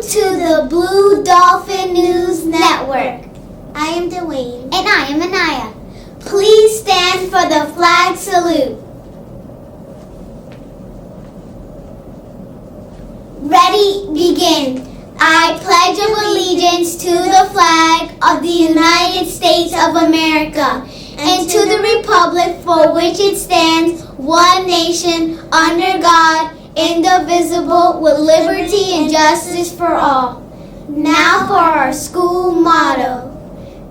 to the Blue Dolphin News Network. I am Dwayne. And I am Anaya. Please stand for the flag salute. Ready, begin. I pledge allegiance to the flag of the United States of America and to the republic for which it stands, one nation, under God, indivisible, with liberty and justice for all. Now for our school motto.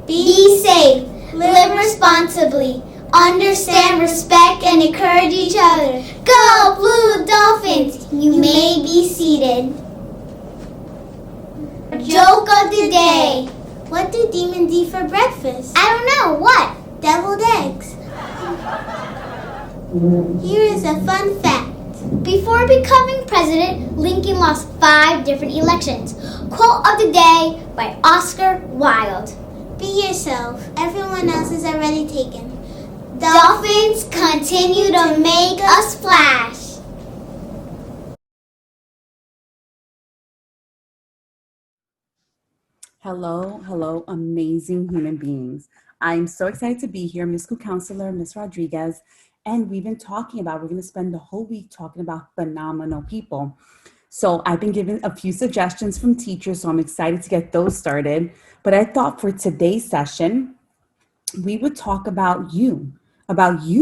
Be safe, live responsibly, understand, respect, and encourage each other. Go Blue Dolphins! You may be seated. Joke of the day. What do demons eat for breakfast? I don't know. What? Deviled eggs. Here is a fun fact. Before becoming president, Lincoln lost 5 different elections. Quote of the day by Oscar Wilde. Be yourself. Everyone else is already taken. Dolphins continue to make a splash. Hello, amazing human beings. I'm so excited to be here, Miss School Counselor, Miss Rodriguez, and we're going to spend the whole week talking about phenomenal people. So I've been given a few suggestions from teachers, so I'm excited to get those started. But I thought for today's session, we would talk about you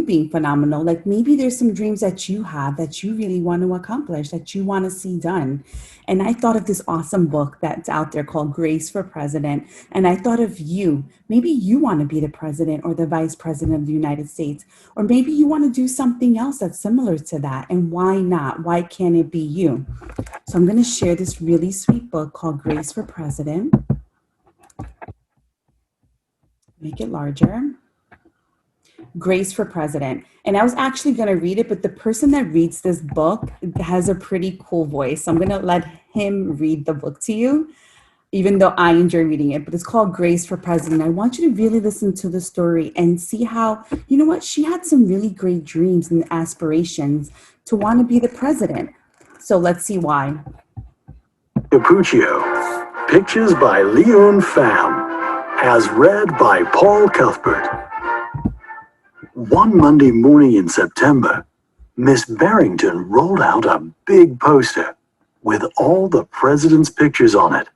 being phenomenal. Like maybe there's some dreams that you have that you really want to accomplish, that you want to see done. And I thought of this awesome book that's out there called Grace for President. And I thought of you. Maybe you want to be the president or the vice president of the United States. Or maybe you want to do something else that's similar to that. And why not? Why can't it be you? So I'm going to share this really sweet book called Grace for President. Make it larger. Grace for President. And I was actually going to read it, but the person that reads this book has a pretty cool voice. So I'm going to let him read the book to you, even though I enjoy reading it. But it's called Grace for President. I want you to really listen to the story and see how, you know what, she had some really great dreams and aspirations to want to be the president. So let's see why. Capuccio. Pictures by Leon Pham. As read by Paul Cuthbert. One Monday morning in September, Miss Barrington rolled out a big poster with all the president's pictures on it.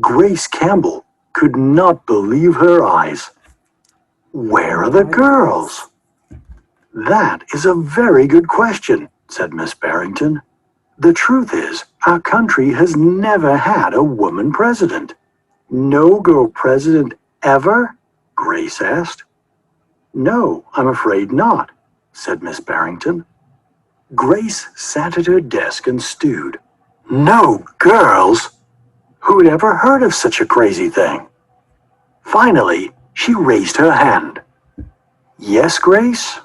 Grace Campbell could not believe her eyes. Where are the girls? That is a very good question, said Miss Barrington. The truth is, our country has never had a woman president. No girl president ever? Grace asked. No, I'm afraid not, said Miss Barrington. Grace sat at her desk and stewed. No girls? Who had ever heard of such a crazy thing? Finally, she raised her hand. Yes, Grace?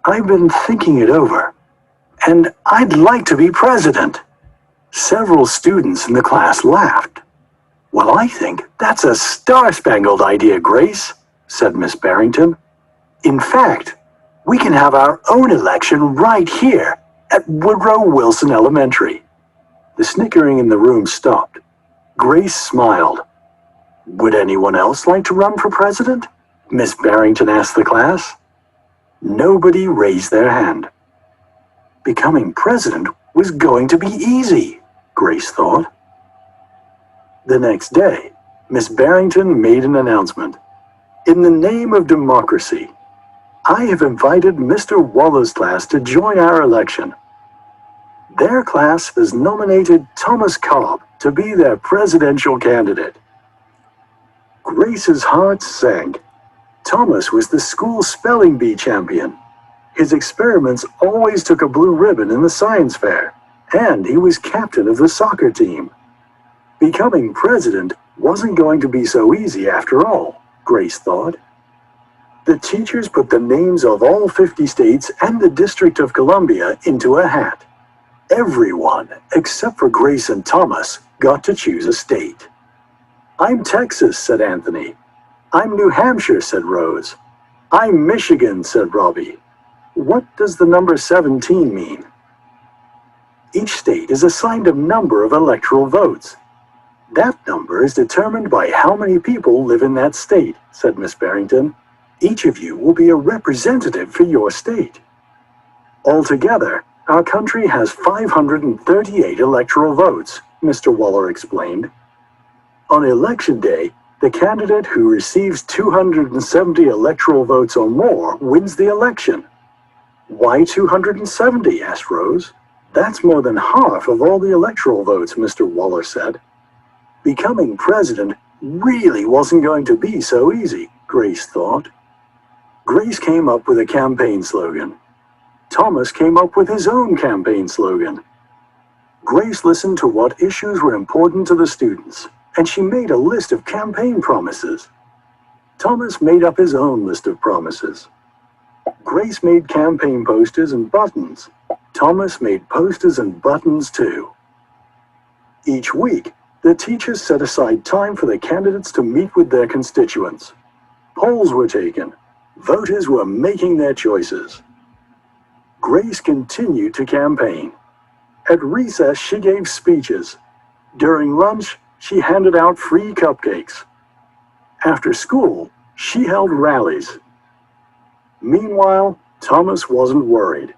I've been thinking it over, and I'd like to be president. Several students in the class laughed. Well, I think that's a star-spangled idea, Grace, said Miss Barrington. In fact, we can have our own election right here at Woodrow Wilson Elementary. The snickering in the room stopped. Grace smiled. Would anyone else like to run for president? Miss Barrington asked the class. Nobody raised their hand. Becoming president was going to be easy, Grace thought. The next day, Miss Barrington made an announcement. In the name of democracy, I have invited Mr. Waller's class to join our election. Their class has nominated Thomas Cobb to be their presidential candidate. Grace's heart sank. Thomas was the school spelling bee champion. His experiments always took a blue ribbon in the science fair, and he was captain of the soccer team. Becoming president wasn't going to be so easy after all, Grace thought. The teachers put the names of all 50 states and the District of Columbia into a hat. Everyone, except for Grace and Thomas, got to choose a state. I'm Texas, said Anthony. I'm New Hampshire, said Rose. I'm Michigan, said Robbie. What does the number 17 mean? Each state is assigned a number of electoral votes. That number is determined by how many people live in that state, said Miss Barrington. Each of you will be a representative for your state. Altogether, our country has 538 electoral votes, Mr. Waller explained. On election day, the candidate who receives 270 electoral votes or more wins the election. Why 270? Asked Rose. That's more than half of all the electoral votes, Mr. Waller said. Becoming president really wasn't going to be so easy, Grace thought. Grace came up with a campaign slogan. Thomas came up with his own campaign slogan. Grace listened to what issues were important to the students, and she made a list of campaign promises. Thomas made up his own list of promises. Grace made campaign posters and buttons. Thomas made posters and buttons too. Each week, the teachers set aside time for the candidates to meet with their constituents. Polls were taken. Voters were making their choices. Grace continued to campaign. At recess, she gave speeches. During lunch, she handed out free cupcakes. After school, she held rallies. Meanwhile, Thomas wasn't worried.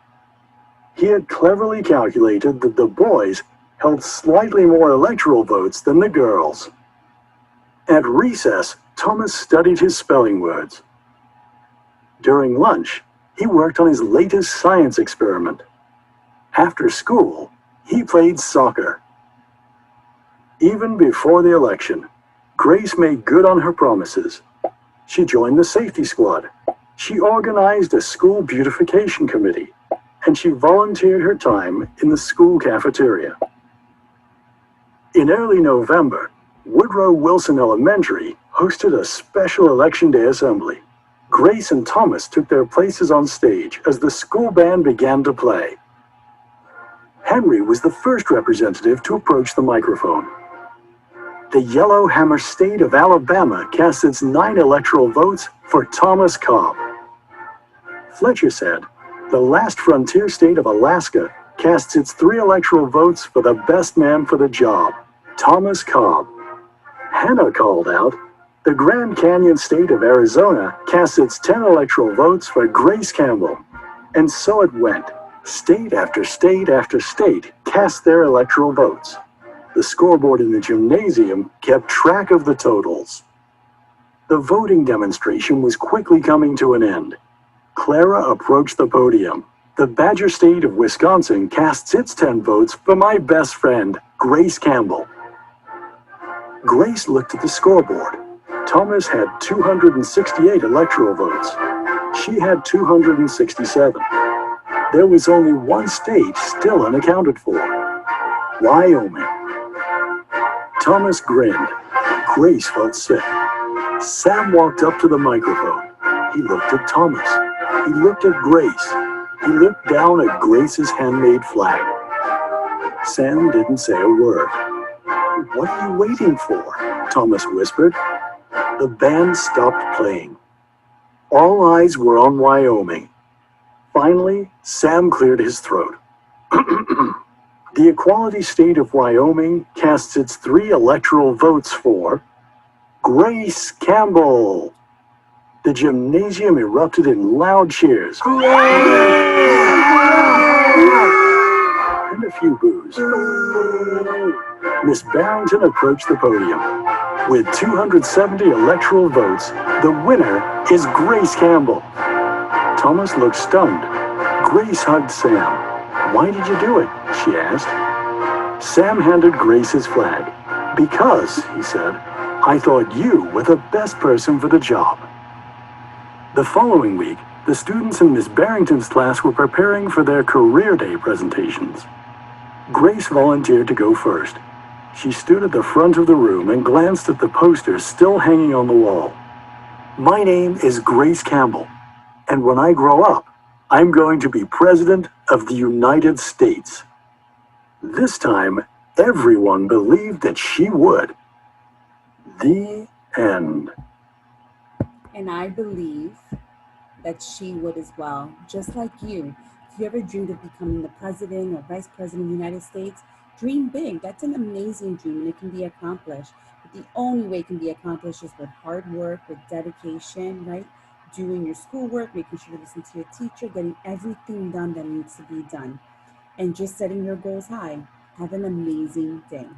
He had cleverly calculated that the boys held slightly more electoral votes than the girls. At recess, Thomas studied his spelling words. During lunch, he worked on his latest science experiment. After school, he played soccer. Even before the election, Grace made good on her promises. She joined the safety squad. She organized a school beautification committee, and she volunteered her time in the school cafeteria. In early November, Woodrow Wilson Elementary hosted a special Election Day assembly. Grace and Thomas took their places on stage as the school band began to play. Henry was the first representative to approach the microphone. The Yellowhammer State of Alabama cast its 9 electoral votes for Thomas Cobb. Fletcher said, the last frontier state of Alaska casts its 3 electoral votes for the best man for the job, Thomas Cobb. Hannah called out, the Grand Canyon state of Arizona casts its 10 electoral votes for Grace Campbell. And so it went. State after state after state cast their electoral votes. The scoreboard in the gymnasium kept track of the totals. The voting demonstration was quickly coming to an end. Clara approached the podium. The Badger State of Wisconsin casts its 10 votes for my best friend, Grace Campbell. Grace looked at the scoreboard. Thomas had 268 electoral votes. She had 267. There was only one state still unaccounted for, Wyoming. Thomas grinned. Grace felt sick. Sam walked up to the microphone. He looked at Thomas. He looked at Grace. He looked down at Grace's handmade flag. Sam didn't say a word. What are you waiting for? Thomas whispered. The band stopped playing. All eyes were on Wyoming. Finally, Sam cleared his throat. The equality state of Wyoming casts its 3 electoral votes for Grace Campbell. The gymnasium erupted in loud cheers. And a few boos. Miss Barrington approached the podium. With 270 electoral votes, the winner is Grace Campbell. Thomas looked stunned. Grace hugged Sam. Why did you do it? She asked. Sam handed Grace his flag. Because, he said, I thought you were the best person for the job. The following week, the students in Miss Barrington's class were preparing for their career day presentations. Grace volunteered to go first. She stood at the front of the room and glanced at the posters still hanging on the wall. My name is Grace Campbell, and when I grow up, I'm going to be President of the United States. This time, everyone believed that she would. The end. And I believe that she would as well, just like you. If you ever dreamed of becoming the president or vice president of the United States, dream big. That's an amazing dream and it can be accomplished. But the only way it can be accomplished is with hard work, with dedication, right? Doing your schoolwork, making sure to listen to your teacher, getting everything done that needs to be done, and just setting your goals high. Have an amazing day.